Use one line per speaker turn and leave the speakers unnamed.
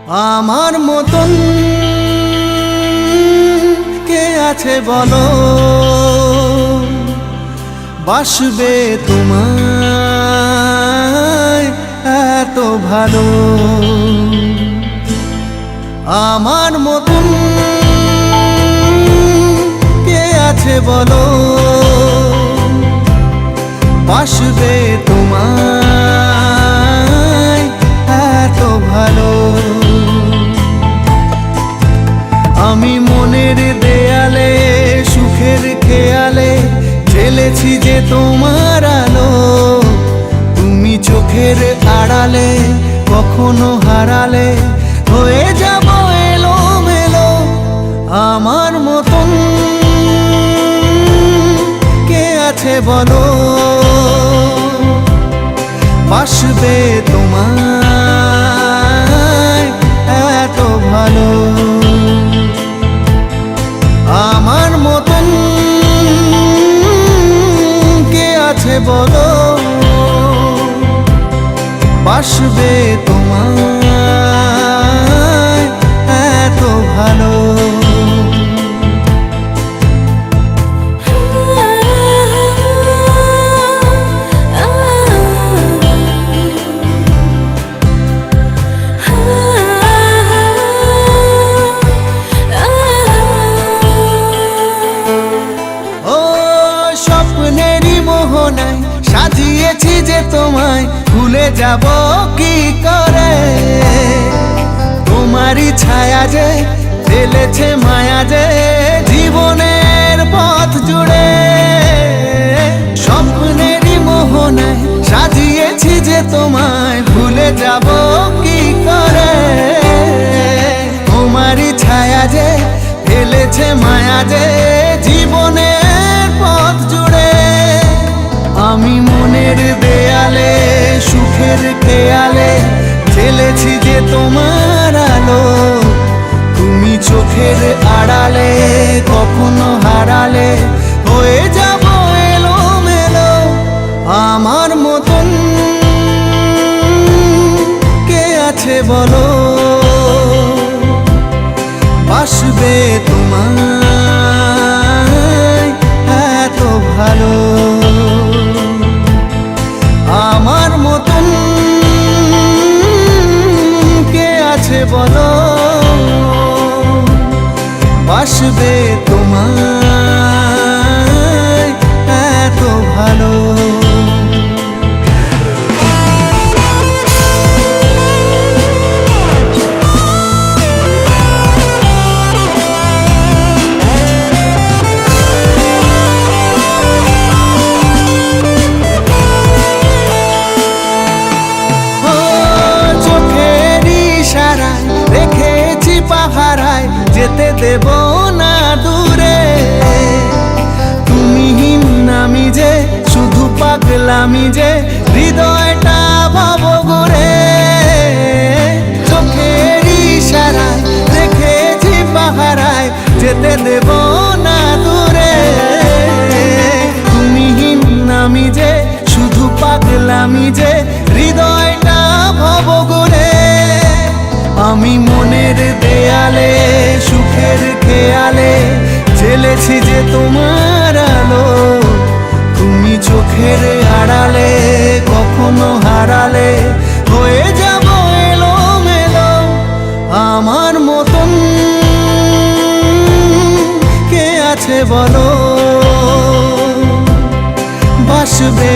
আমার মতন কে আছে বলো, বাসবে তোমায় এত ভালো। আমার মতন কে আছে বলো, বাসবে তোমায় এত ভালো। আমি মনের দেয়ালে সুখের খেয়ালে ঢেলেছি যে তোমার আলো, তুমি চোখের আড়ালে কখনো হারালে হয়ে যাব এলোমেলো। আমার মতন কে আছে বলো, বাসবে তোমায় এত ভালো। আমার মতন কে আছে বলো, বাসবে তোমায় এত ভালো। সাজিয়েছি যে তোমায় ভুলে যাব কি করে, তোমারই ছায়া যে ফেলেছে মায়া যে জীবনের পথ জুড়ে। স্বপ্নেরই মোহনায় সাজিয়েছি যে তোমায় ভুলে যাব কি করে, তোমারই ছায়া যে ফেলেছে মায়া যে জীবনের পথ জুড়ে। আমি মনের দেয়ালে সুখের খেয়ালে ঢেলেছি যে তোমার আলো, তুমি চোখের আড়ালে কখনো হারালে হয়ে যাব এলোমেলো। আমার মতন কে আছে বলো, বাসবে তোমায় এত ভালো। আমার মতন কে আছে বলো, বাসবে তোমায় এত ভালো। পাহারায় যেতে দেব না দূরে, তুমিহীন আমি যে শুধু পাগলামি যে হৃদয়টা ভাব ঘুরে। চোখের ইশারায় দেখেছি পাহারায় যেতে দেব না দূরে, তুমিহীন আমি যে শুধু পাগলামি যে হৃদয়টা ভাব ঘুরে। আমি মনের দেয়ালে সুখের খেয়ালে ঢেলেছি যে তোমার আলো, তুমি চোখের আড়ালে কখনো হারালে হয়ে যাব এলোমেলো। আমার মতন কে আছে বলো, বাসবে